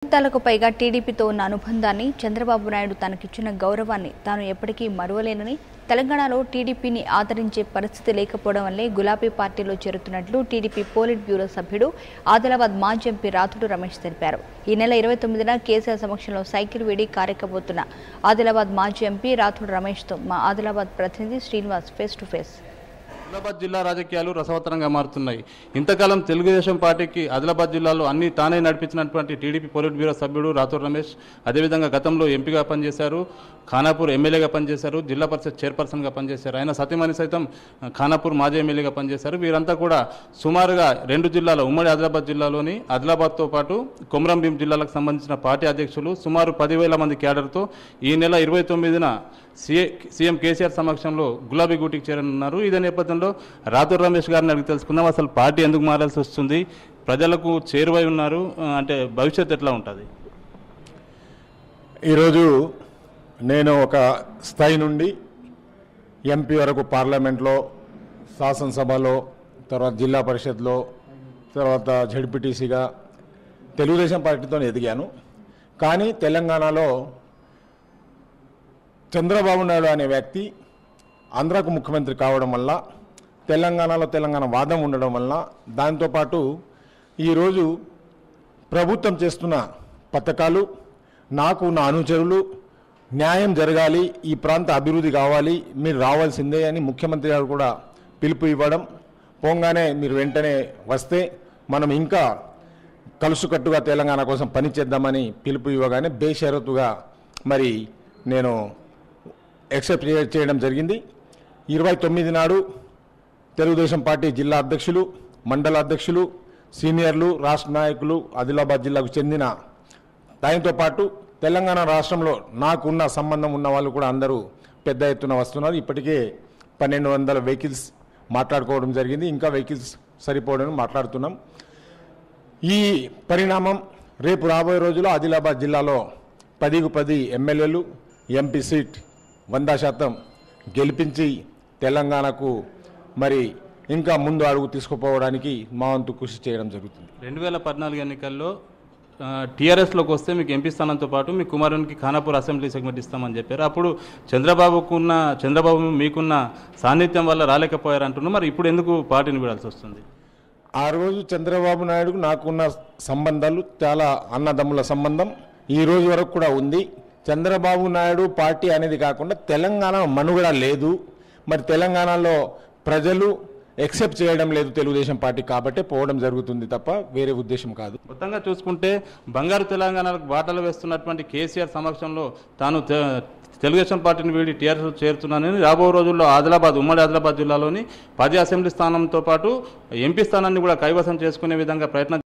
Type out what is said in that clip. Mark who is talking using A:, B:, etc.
A: దశాబ్దాలకు పైగా టీడీపీతో ఉన్న అనుబంధాన్ని, చంద్రబాబు నాయుడు తనకిచ్చిన గౌరవాన్ని తాను ఎప్పటికీ మరువలేనని, తెలంగాణలో టీడీపీని ఆదరించే పరిస్థితి లేకపోవడం వల్లే గులాబీ పార్టీలో చేరుతున్నట్లు టీడీపీ పోలిట్ బ్యూరో సభ్యుడు, ఆదిలాబాద్ మాజీ ఎంపీ రాథోడ్ రమేష్ తెలిపారు. ఈ నెల 29న కేసీఆర్ సమక్షంలో సైకిల్ వీడి కార్యక్రమబోతున్న ఆదిలాబాద్ మాజీ ఎంపీ రాథోడ్ రమేష్తో మా ఆదిలాబాద్ ప్రతినిధి Srinivas face to face.
B: Adilabad జిల్లా రాజకీయాలు రసవత్తరంగా మారుతున్నాయి. ఇంతకాలం తెలుగుదేశం పార్టీకి ఆదిలాబాద్ జిల్లాలో అన్ని తానే నడిపించినటువంటి టీడీపీ పోలిట్ బ్యూరో సభ్యుడు రాథోడ్ రమేష్, అదేవిధంగా గతంలో ఎంపీగా పనిచేశారు, ఖానాపూర్ ఎమ్మెల్యేగా పనిచేశారు, జిల్లా పరిషత్ చైర్పర్సన్గా పనిచేశారు. ఆయన సతీమణి సైతం ఖానాపూర్ మాజీ ఎమ్మెల్యేగా పనిచేశారు. వీరంతా కూడా సుమారుగా 2 జిల్లాల ఉమ్మడి ఆదిలాబాద్ జిల్లాలోని ఆదిలాబాద్తో పాటు కొమరంభీం జిల్లాలకు సంబంధించిన పార్టీ అధ్యక్షులు సుమారు 10,000 మంది క్యాడర్తో ఈ నెల 29న సీఎం కేసీఆర్ సమక్షంలో గులాబీ గూటికి చేరనున్నారు. ఇదే నేపథ్యంలో రాథోడ్ రమేష్ గారిని అడిగి తెలుసుకుందాం, అసలు పార్టీ ఎందుకు మారాల్సి వస్తుంది, ప్రజలకు చేరువై ఉన్నారు అంటే భవిష్యత్తు ఎట్లా ఉంటుంది?
C: ఈరోజు నేను ఒక స్థాయి నుండి ఎంపీ వరకు పార్లమెంట్లో, శాసనసభలో, తర్వాత జిల్లా పరిషత్లో, తర్వాత జడ్పీటీసీగా తెలుగుదేశం పార్టీతో ఎదిగాను. కానీ తెలంగాణలో చంద్రబాబు నాయుడు అనే వ్యక్తి ఆంధ్రాకు ముఖ్యమంత్రి కావడం వల్ల, తెలంగాణలో తెలంగాణ వాదం ఉండడం వల్ల, దాంతోపాటు ఈరోజు ప్రభుత్వం చేస్తున్న పథకాలు, నాకు నా అనుచరులు న్యాయం జరగాలి, ఈ ప్రాంత అభివృద్ధి కావాలి, మీరు రావాల్సిందే అని ముఖ్యమంత్రి గారు కూడా పిలుపు ఇవ్వడం, పోగానే మీరు వెంటనే వస్తే మనం ఇంకా కలుసుకట్టుగా తెలంగాణ కోసం పనిచేద్దామని పిలుపు ఇవ్వగానే బేషరతుగా మరి నేను యాక్సెప్ట్ చేయడం జరిగింది. 29 నాడు తెలుగుదేశం పార్టీ జిల్లా అధ్యక్షులు, మండల అధ్యక్షులు, సీనియర్లు, రాష్ట్ర నాయకులు, ఆదిలాబాద్ జిల్లాకు చెందిన దానితో పాటు తెలంగాణ రాష్ట్రంలో నాకున్న సంబంధం ఉన్న వాళ్ళు కూడా అందరూ పెద్ద ఎత్తున వస్తున్నారు. ఇప్పటికే 1200 వెహికల్స్ మాట్లాడుకోవడం జరిగింది. ఇంకా వెహికల్స్ సరిపోవడం మాట్లాడుతున్నాం. ఈ పరిణామం రేపు రాబోయే రోజుల్లో ఆదిలాబాద్ జిల్లాలో 10కు 10 ఎమ్మెల్యేలు, ఎంపీ సీట్ 100% గెలిపించి తెలంగాణకు మరి ఇంకా ముందు అడుగు తీసుకుపోవడానికి మా వంతు కృషి చేయడం జరుగుతుంది.
B: 2014 ఎన్నికల్లో టీఆర్ఎస్లోకి వస్తే మీకు ఎంపీ స్థానంతో పాటు మీ కుమారునికి ఖానాపూర్ అసెంబ్లీ సెగ్మెంట్ ఇస్తామని చెప్పారు. అప్పుడు చంద్రబాబు మీకున్న సాన్నిధ్యం వల్ల రాలేకపోయారంటున్నారు. మరి ఇప్పుడు ఎందుకు పార్టీని విడాల్సి వస్తుంది?
C: ఆ రోజు చంద్రబాబు నాయుడుకు నాకున్న సంబంధాలు చాలా అన్నదమ్ముల సంబంధం ఈ రోజు వరకు కూడా ఉంది. చంద్రబాబు నాయుడు పార్టీ అనేది కాకుండా తెలంగాణ మనుగడ లేదు. మరి తెలంగాణలో ప్రజలు ఎక్సెప్ట్ చేయడం లేదు తెలుగుదేశం పార్టీ, కాబట్టి పోవడం జరుగుతుంది తప్ప వేరే ఉద్దేశం కాదు.
B: మొత్తంగా చూసుకుంటే బంగారు తెలంగాణకు బాటలు వేస్తున్నటువంటి కేసీఆర్ సమక్షంలో తాను తెలుగుదేశం పార్టీని వీడి టీఆర్ఎస్ చేరుతున్నానని, రాబో రోజుల్లో ఉమ్మడి ఆదిలాబాద్ జిల్లాలోని 10 అసెంబ్లీ స్థానంతో పాటు ఎంపీ స్థానాన్ని కూడా కైవసం చేసుకునే విధంగా ప్రయత్నం